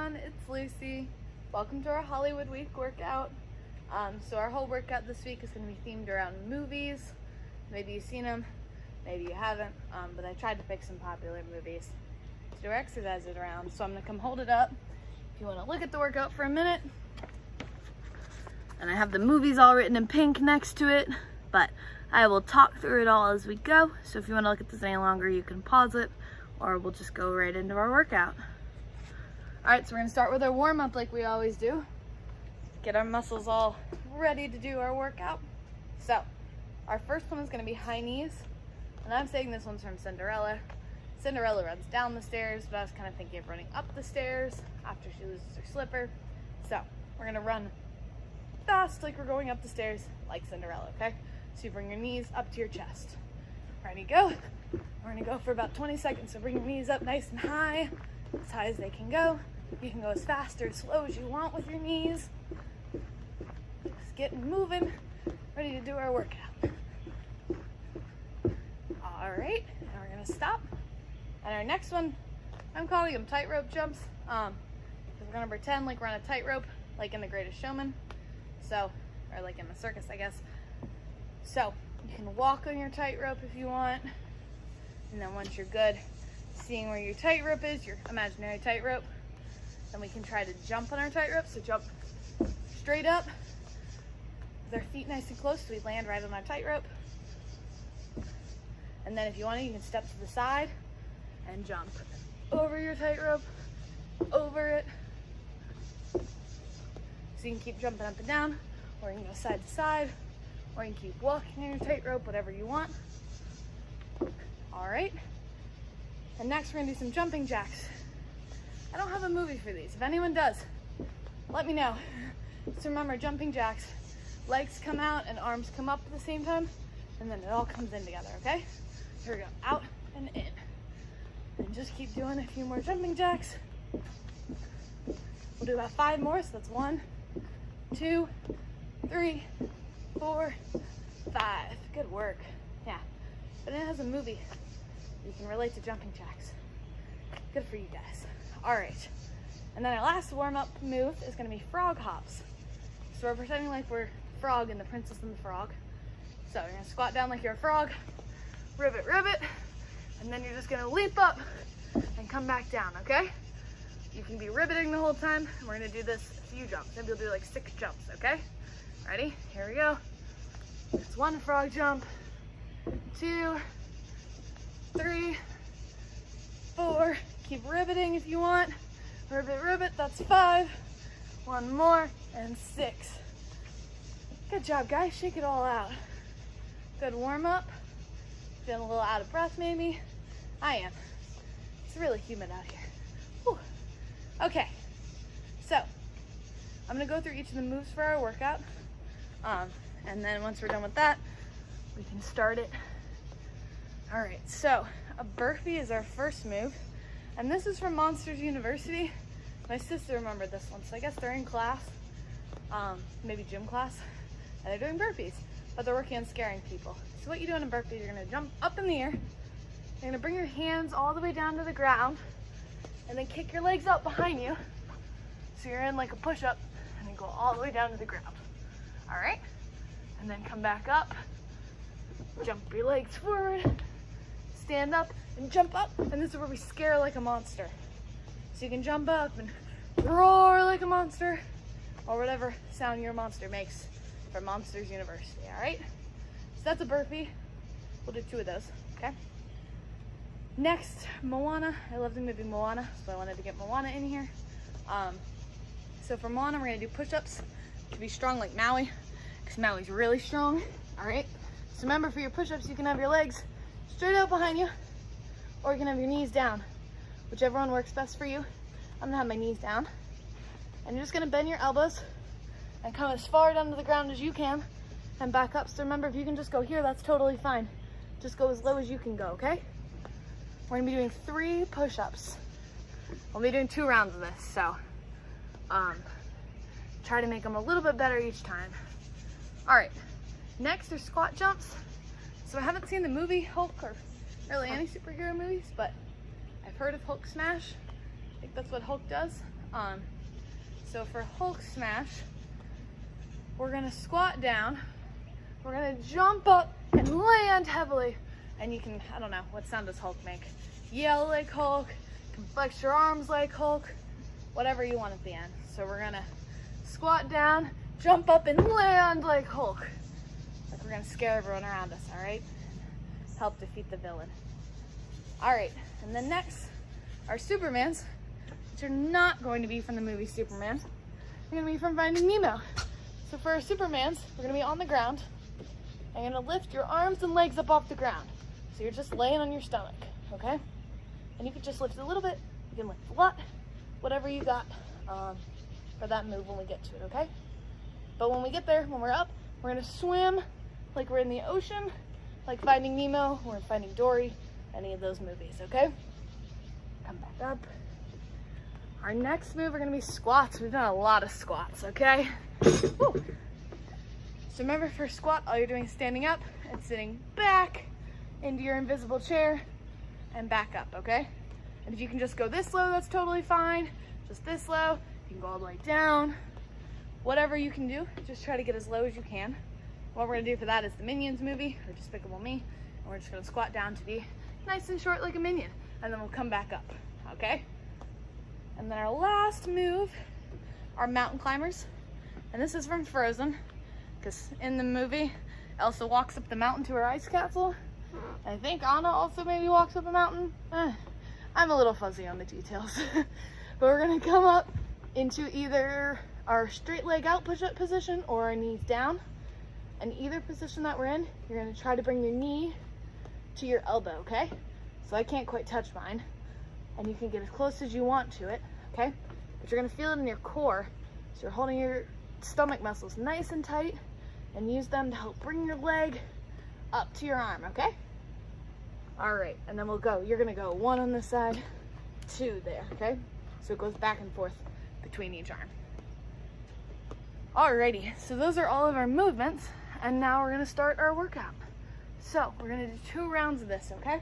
everyone, it's Lucy. Welcome to our Hollywood Week workout. So our whole workout this week is going to be themed around movies. Maybe you've seen them, maybe you haven't, but I tried to pick some popular movies to do our exercises around. So I'm going to come hold it up if you want to look at the workout for a minute. And I have the movies all written in pink next to it, but I will talk through it all as we go. So if you want to look at this any longer, you can pause it, or we'll just go right into our workout. All right, so we're gonna start with our warm-up like we always do. Get our muscles all ready to do our workout. So our first one is gonna be high knees, and I'm saying this one's from Cinderella. Cinderella runs down the stairs, but I was kind of thinking of running up the stairs after she loses her slipper. So we're gonna run fast like we're going up the stairs like Cinderella, okay? So you bring your knees up to your chest. Ready, go. We're gonna go for about 20 seconds. So bring your knees up nice and high as they can go. You can go as fast or as slow as you want with your knees. Just getting moving, ready to do our workout. All right, now we're gonna stop. And our next one, I'm calling them tightrope jumps. We're gonna pretend like we're on a tightrope, like in The Greatest Showman. So, or like in the circus, I guess. So, you can walk on your tightrope if you want. And then once you're good, seeing where your tightrope is, your imaginary tightrope, then we can try to jump on our tightrope. So jump straight up with our feet nice and close so we land right on our tightrope. And then if you want to, you can step to the side and jump over your tightrope, over it. So you can keep jumping up and down, or you can go side to side, or you can keep walking on your tightrope, whatever you want. All right. And next we're gonna do some jumping jacks. I don't have a movie for these. If anyone does, let me know. So remember, jumping jacks, legs come out and arms come up at the same time, and then it all comes in together, okay? Here we go, out and in. And just keep doing a few more jumping jacks. We'll do about 5 more, so that's 1, 2, 3, 4, 5. Good work. Yeah, but it has a movie. You can relate to jumping jacks. Good for you guys. All right, and then our last warm-up move is gonna be frog hops. So we're pretending like we're Frog in The Princess and the Frog. So you're gonna squat down like you're a frog, ribbit, ribbit, and then you're just gonna leap up and come back down, okay? You can be ribbiting the whole time. We're gonna do this a few jumps. Maybe we'll do like 6 jumps, okay? Ready? Here we go. It's 1 frog jump, 2, 3, 4. Keep ribbiting if you want. Ribbit, ribbit, that's 5. 1 more, and 6. Good job, guys. Shake it all out. Good warm up. Feeling a little out of breath, maybe? I am. It's really humid out here. Whew. Okay, so I'm gonna go through each of the moves for our workout. And then once we're done with that, we can start it. All right, so a burpee is our first move. And this is from Monsters University. My sister remembered this one, so I guess they're in class, maybe gym class, and they're doing burpees, but they're working on scaring people. So what you do in a burpee, you're gonna jump up in the air, you're gonna bring your hands all the way down to the ground, and then kick your legs up behind you, so you're in like a push-up, and you go all the way down to the ground. All right? And then come back up, jump your legs forward, stand up, and jump up, and this is where we scare like a monster. So you can jump up and roar like a monster, or whatever sound your monster makes from Monsters University, all right? So that's a burpee. We'll do 2 of those, okay? Next, Moana. I love the movie Moana, so I wanted to get Moana in here. So for Moana, we're gonna do push-ups to be strong like Maui, because Maui's really strong, all right? So remember, for your push-ups, you can have your legs straight out behind you, or you can have your knees down, whichever one works best for you. I'm gonna have my knees down, and you're just gonna bend your elbows and come as far down to the ground as you can and back up. So remember, if you can just go here, that's totally fine. Just go as low as you can go, okay? We're gonna be doing 3 push-ups. We'll be doing 2 rounds of this, so try to make them a little bit better each time. All right, next are squat jumps. So I haven't seen the movie Hulk or really any superhero movies, but I've heard of Hulk smash. I think that's what Hulk does. So for Hulk smash, we're gonna squat down, we're gonna jump up and land heavily. And you can, I don't know, what sound does Hulk make? Yell like Hulk, you can flex your arms like Hulk, whatever you want at the end. So we're gonna squat down, jump up and land like Hulk. Like we're gonna scare everyone around us, all right? Help defeat the villain. All right, and then next, our Supermans, which are not going to be from the movie Superman. They're gonna be from Finding Nemo. So for our Supermans, we're gonna be on the ground. And you're gonna lift your arms and legs up off the ground. So you're just laying on your stomach, okay? And you can just lift a little bit, you can lift a lot, whatever you got for that move when we get to it, okay? But when we get there, when we're up, we're gonna swim like we're in the ocean, like Finding Nemo, or Finding Dory, any of those movies, okay? Come back up. Our next move are gonna be squats. We've done a lot of squats, okay? Woo. So remember, for squat, all you're doing is standing up and sitting back into your invisible chair and back up, okay? And if you can just go this low, that's totally fine. Just this low, you can go all the way down. Whatever you can do, just try to get as low as you can. What we're gonna do for that is the Minions movie, or Despicable Me, and we're just gonna squat down to be nice and short like a minion, and then we'll come back up, okay? And then our last move are mountain climbers, and this is from Frozen, because in the movie, Elsa walks up the mountain to her ice castle. I think Anna also maybe walks up a mountain. I'm a little fuzzy on the details. But we're gonna come up into either our straight leg out push-up position or our knees down. And either position that we're in, you're gonna try to bring your knee to your elbow, okay? So I can't quite touch mine. And you can get as close as you want to it, okay? But you're gonna feel it in your core. So you're holding your stomach muscles nice and tight and use them to help bring your leg up to your arm, okay? All right, and then we'll go. You're gonna go one on this side, two there, okay? So it goes back and forth between each arm. Alrighty, so those are all of our movements, and now we're gonna start our workout. So we're gonna do 2 rounds of this, okay?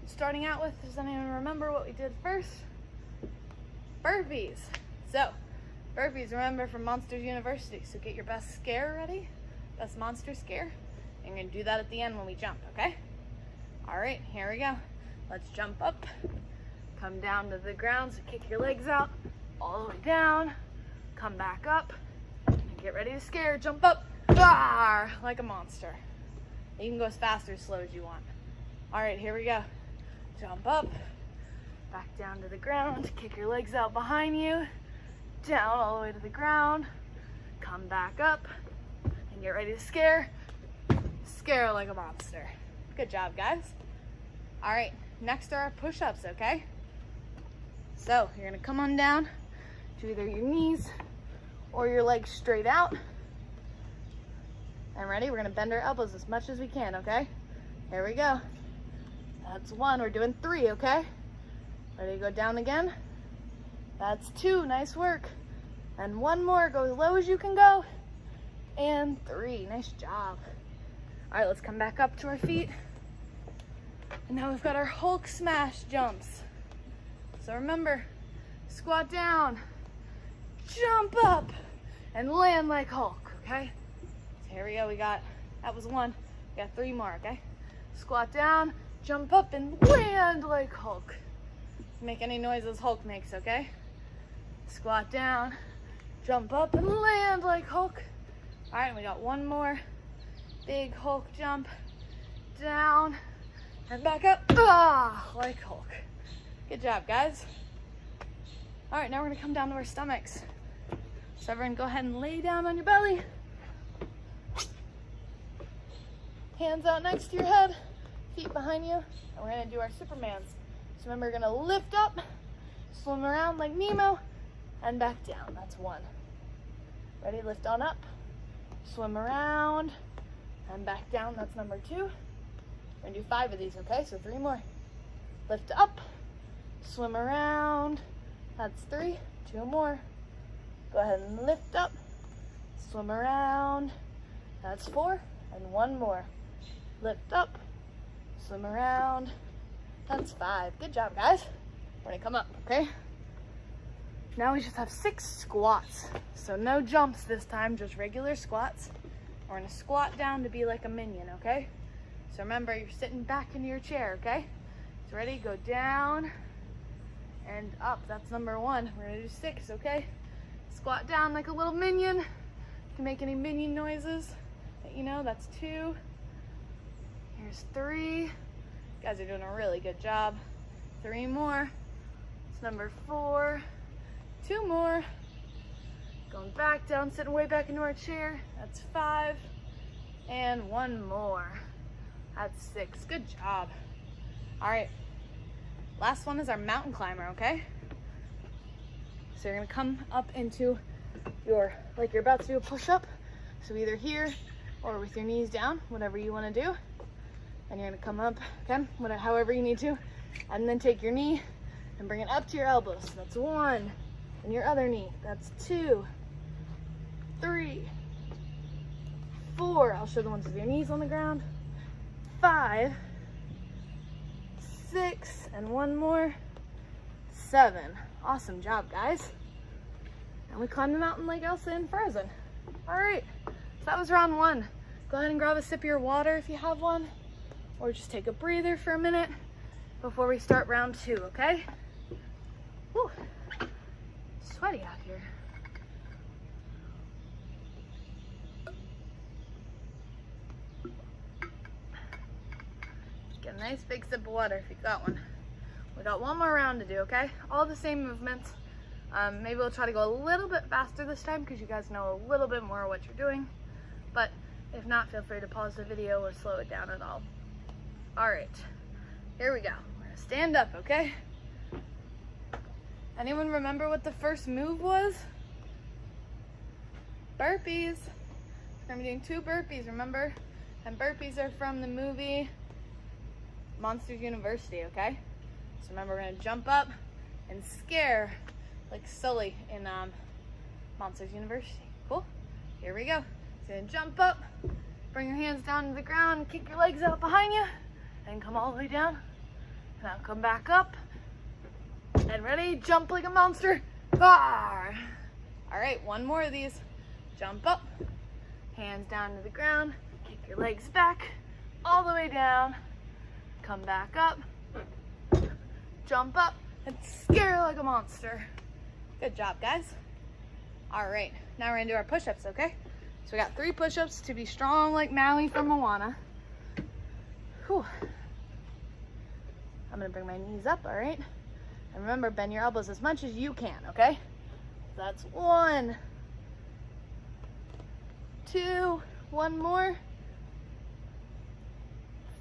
Starting out with, does anyone remember what we did first? Burpees. So, burpees, remember, from Monsters University. So get your best scare ready, best monster scare. And you're gonna do that at the end when we jump, okay? All right, here we go. Let's jump up, come down to the ground, so kick your legs out, all the way down, come back up, and get ready to scare, jump up, like a monster. You can go as fast or as slow as you want. All right, here we go. Jump up, back down to the ground, kick your legs out behind you, down all the way to the ground, come back up, and get ready to scare like a monster. Good job, guys. All right, next are our push-ups, okay? So you're gonna come on down to either your knees or your legs straight out. And ready? We're gonna bend our elbows as much as we can, okay? Here we go. That's 1, we're doing 3, okay? Ready to go down again? That's 2, nice work. And 1 more, go as low as you can go. And 3, nice job. All right, let's come back up to our feet. And now we've got our Hulk smash jumps. So remember, squat down, jump up, and land like Hulk, okay? So here we go, that was 1. We got 3 more, okay? Squat down, jump up, and land like Hulk. Make any noises Hulk makes, okay? Squat down, jump up, and land like Hulk. All right, we got 1 more. Big Hulk jump, down, and back up, like Hulk. Good job, guys. All right, now we're gonna come down to our stomachs. So everyone go ahead and lay down on your belly. Hands out next to your head, feet behind you, and we're gonna do our Supermans. So remember, you're gonna lift up, swim around like Nemo, and back down. That's 1. Ready, lift on up, swim around, and back down. That's number 2. We're gonna do 5 of these, okay? So 3 more. Lift up, swim around. That's 3. 2 more. Go ahead and lift up, swim around. That's 4. And 1 more. Lift up, swim around. That's 5. Good job, guys. We're gonna come up, okay? Now we just have 6 squats. So no jumps this time, just regular squats. We're gonna squat down to be like a minion, okay? So remember, you're sitting back into your chair, okay? So ready, go down and up. That's number 1. We're gonna do 6, okay? Squat down like a little minion. You can make any minion noises that you know. That's 2. Here's 3. You guys are doing a really good job. 3 more. It's number 4. 2 more. Going back down, sitting way back into our chair. That's 5. And 1 more. That's 6. Good job. All right. Last one is our mountain climber, okay? So you're gonna come up into like you're about to do a push-up. So either here or with your knees down, whatever you wanna do. And you're gonna come up, okay? However you need to. And then take your knee and bring it up to your elbows. So that's 1. And your other knee. That's 2, 3, 4. I'll show the ones with your knees on the ground. 5, 6, and 1 more. 7. Awesome job, guys. And we climbed the mountain like Elsa in Frozen. All right, so that was round 1. Go ahead and grab a sip of your water if you have one, or just take a breather for a minute before we start round 2, okay? Whew. Sweaty out here. Get a nice big sip of water if you got one. We got 1 more round to do, okay? All the same movements. Maybe we'll try to go a little bit faster this time because you guys know a little bit more of what you're doing. But if not, feel free to pause the video or slow it down at all. All right, here we go. We're gonna stand up, okay? Anyone remember what the first move was? Burpees. We're gonna be doing 2 burpees, remember? And burpees are from the movie Monsters University, okay? So remember, we're gonna jump up and scare like Sully in Monsters University. Cool? Here we go. So gonna jump up, bring your hands down to the ground, kick your legs out behind you, and come all the way down. Now come back up. And ready, jump like a monster. All right, 1 more of these. Jump up, hands down to the ground, kick your legs back, all the way down, come back up, jump up, and scare like a monster. Good job, guys. All right, now we're gonna do our push-ups, okay? So we got 3 push-ups to be strong like Maui from Moana. Whew. I'm gonna bring my knees up, all right? And remember, bend your elbows as much as you can, okay? That's 1, 2, 1 more,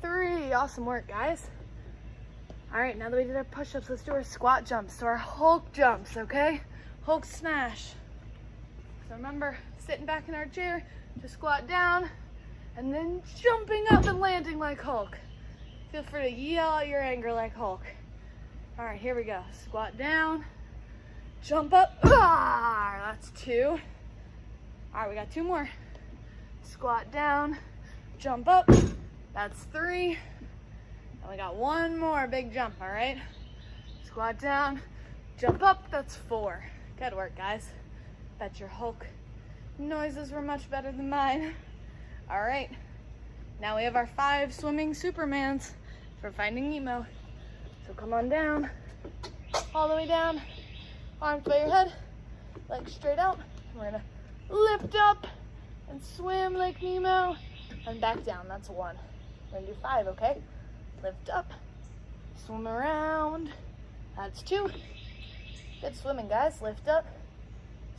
3. Awesome work, guys. All right, now that we did our push-ups, let's do our squat jumps. So our Hulk jumps, okay? Hulk smash. So remember, sitting back in our chair, just squat down, and then jumping up and landing like Hulk. Feel free to yell out your anger like Hulk. All right, here we go. Squat down, jump up. That's 2. All right, we got 2 more. Squat down, jump up. That's 3. And we got 1 more big jump, all right? Squat down, jump up. That's 4. Good work, guys. Bet your Hulk noises were much better than mine. All right, now we have our 5 swimming Supermans for Finding Nemo. So come on down, all the way down, arms by your head, legs straight out. We're gonna lift up and swim like Nemo and back down. That's 1. We're gonna do 5, okay? Lift up, swim around. That's 2. Good swimming, guys. Lift up,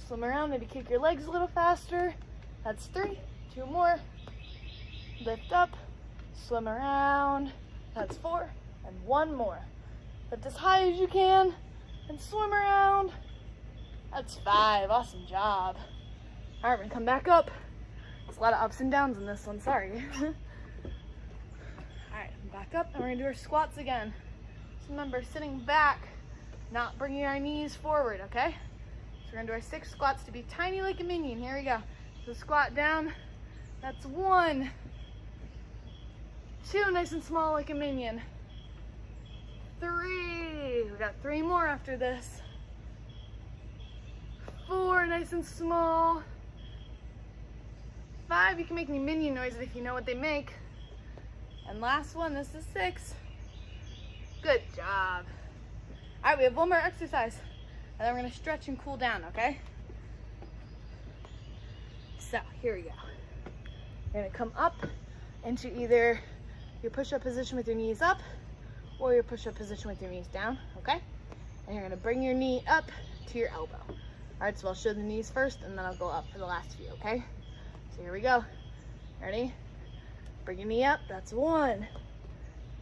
swim around, maybe kick your legs a little faster. That's 3. 2 more. Lift up, swim around. That's 4. And 1 more. Lift as high as you can and swim around. That's 5. Awesome job. All right, we're gonna come back up. There's a lot of ups and downs in this one, sorry. All right, back up, and we're gonna do our squats again. Just remember, sitting back, not bringing our knees forward, okay? So we're gonna do our 6 squats to be tiny like a minion. Here we go. So squat down. That's 1. 2, nice and small like a minion. 3. We got 3 more after this. 4, nice and small. 5, you can make any minion noises if you know what they make. And last one, this is 6. Good job. All right, we have one more exercise, and then we're gonna stretch and cool down, okay? So here we go. You're gonna come up into either your push-up position with your knees up or your push-up position with your knees down, okay? And you're gonna bring your knee up to your elbow. All right, so I'll show the knees first, and then I'll go up for the last few, okay? So here we go. Ready? Bring your knee up, that's 1.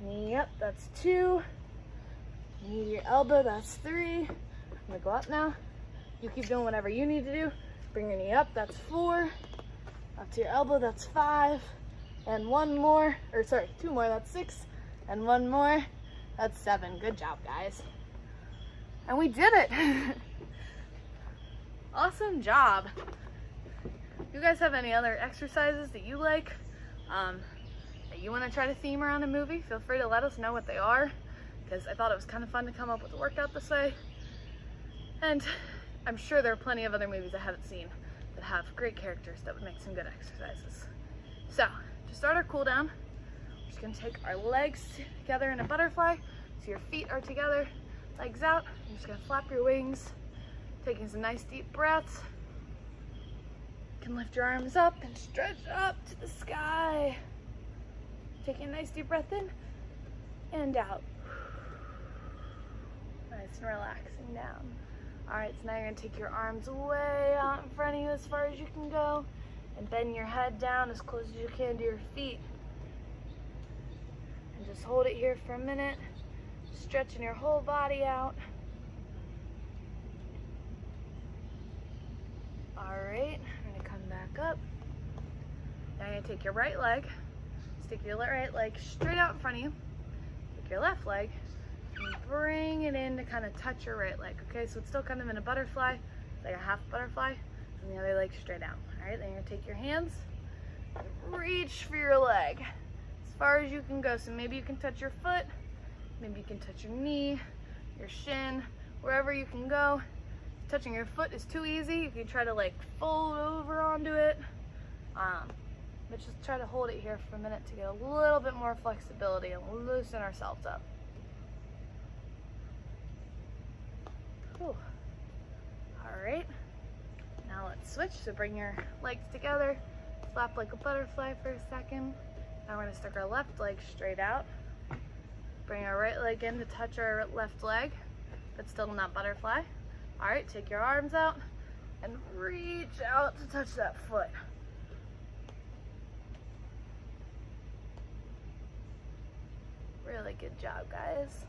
Knee up, that's 2. Knee to your elbow, that's 3. I'm gonna go up now. You keep doing whatever you need to do. Bring your knee up, that's 4. Up to your elbow, that's 5. And 1 more, or sorry, 2 more, that's 6. And 1 more, that's 7. Good job, guys. And we did it. Awesome job. You guys have any other exercises that you like, that you want to try to theme around a movie? Feel free to let us know what they are, because I thought it was kind of fun to come up with a workout this way. And I'm sure there are plenty of other movies I haven't seen that have great characters that would make some good exercises. So, to start our cool down, we're just going to take our legs together in a butterfly. So your feet are together, legs out. You're just going to flap your wings, taking some nice deep breaths. You can lift your arms up and stretch up to the sky. Taking a nice deep breath in and out. Nice and relaxing down. All right, so now you're gonna take your arms way out in front of you as far as you can go and bend your head down as close as you can to your feet. And just hold it here for a minute, stretching your whole body out. All right, I'm gonna come back up. Now you're gonna take your right leg, stick your right leg straight out in front of you, take your left leg, and bring it in to kind of touch your right leg, okay? So it's still kind of in a butterfly, like a half butterfly, and the other leg straight out. All right, then you're gonna take your hands, reach for your leg as far as you can go. So maybe you can touch your foot, maybe you can touch your knee, your shin, wherever you can go. If touching your foot is too easy, you can try to like fold over onto it. But just try to hold it here for a minute to get a little bit more flexibility and loosen ourselves up. Whew. All right, now let's switch. So bring your legs together, flap like a butterfly for a second. Now we're gonna stick our left leg straight out. Bring our right leg in to touch our left leg, but still not butterfly. All right, take your arms out and reach out to touch that foot. Really good job, guys.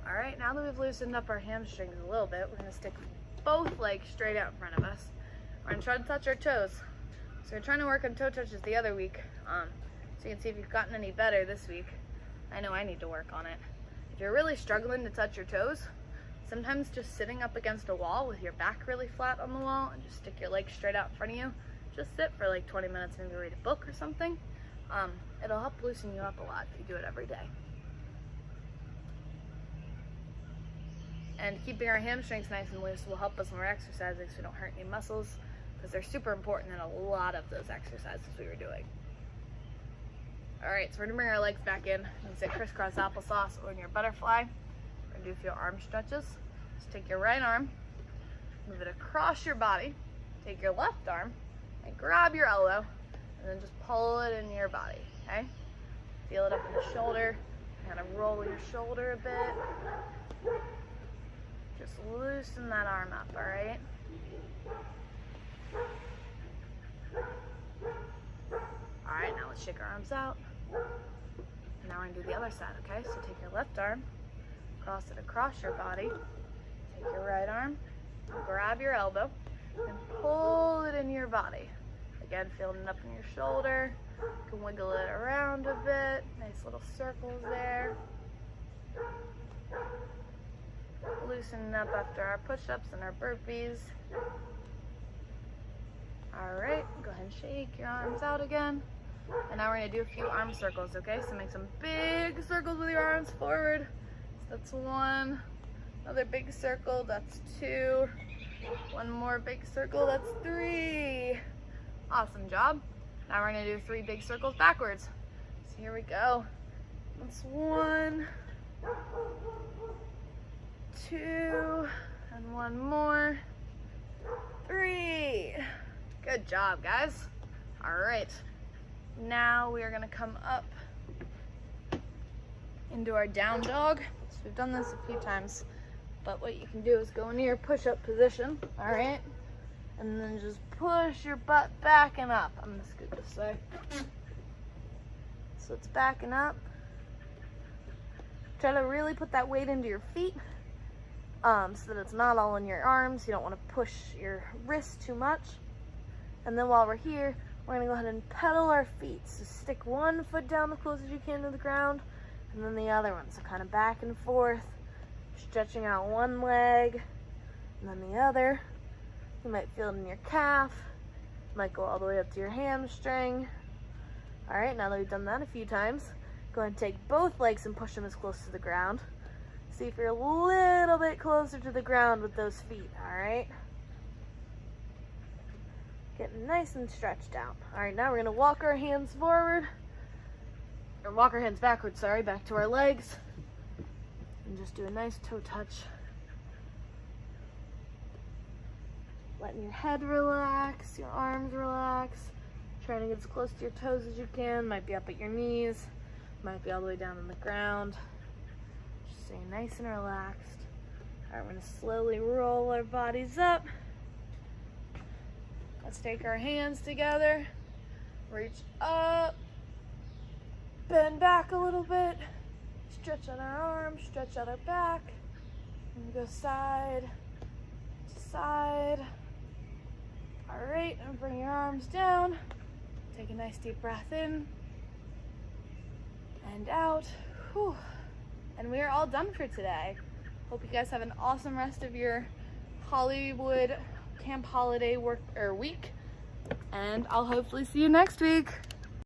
All right, now that we've loosened up our hamstrings a little bit, we're gonna stick both legs straight out in front of us. We're gonna try to touch our toes. So we're trying to work on toe touches the other week, so you can see if you've gotten any better this week. I know I need to work on it. If you're really struggling to touch your toes, sometimes just sitting up against a wall with your back really flat on the wall and just stick your legs straight out in front of you. Just sit for like 20 minutes, maybe read a book or something. It'll help loosen you up a lot if you do it every day. And keeping our hamstrings nice and loose will help us when we're exercising so we don't hurt any muscles, because they're super important in a lot of those exercises we were doing. All right, so we're gonna bring our legs back in. You can sit crisscross applesauce or in your butterfly. We're gonna do a few arm stretches. Just take your right arm, move it across your body, take your left arm, and grab your elbow, and then just pull it into your body, okay? Feel it up in the shoulder, kind of roll your shoulder a bit. Just loosen that arm up, all right? All right, now let's shake our arms out. And now we're gonna do the other side, okay? So take your left arm, cross it across your body, take your right arm, grab your elbow, and pull it into your body. Again, feeling it up in your shoulder. You can wiggle it around a bit. Nice little circles there. Loosening up after our push-ups and our burpees. All right, go ahead and shake your arms out again. And now we're gonna do a few arm circles, okay? So make some big circles with your arms forward. So that's 1, Another big circle, that's 2. One more big circle, that's 3. Awesome job. Now we're gonna do 3 big circles backwards. So here we go. That's 1, 2, and one more, 3. Good job, guys. All right, now we are gonna come up into our down dog. So we've done this a few times, but what you can do is go into your push-up position, all right? And then just push your butt back and up. I'm gonna scoot this way. So it's backing up. Try to really put that weight into your feet so that it's not all in your arms. You don't want to push your wrist too much. And then while we're here, we're gonna go ahead and pedal our feet. So stick one foot down as close as you can to the ground, and then the other one. So kind of back and forth, stretching out one leg, and then the other. You might feel it in your calf. Might go all the way up to your hamstring. All right, now that we've done that a few times, go ahead and take both legs and push them as close to the ground. See if you're a little bit closer to the ground with those feet, all right? Getting nice and stretched out. All right, now we're gonna walk our hands forward, or walk our hands backwards, sorry, back to our legs, and just do a nice toe touch. Letting your head relax, your arms relax. Trying to get as close to your toes as you can. Might be up at your knees, might be all the way down on the ground. Just stay nice and relaxed. All right, we're gonna slowly roll our bodies up. Let's take our hands together, reach up, bend back a little bit, stretch out our arms, stretch out our back, and go side to side. All right, and bring your arms down. Take a nice deep breath in and out. Whew. And we are all done for today. Hope you guys have an awesome rest of your Hollywood Camp Holiday week, and I'll hopefully see you next week.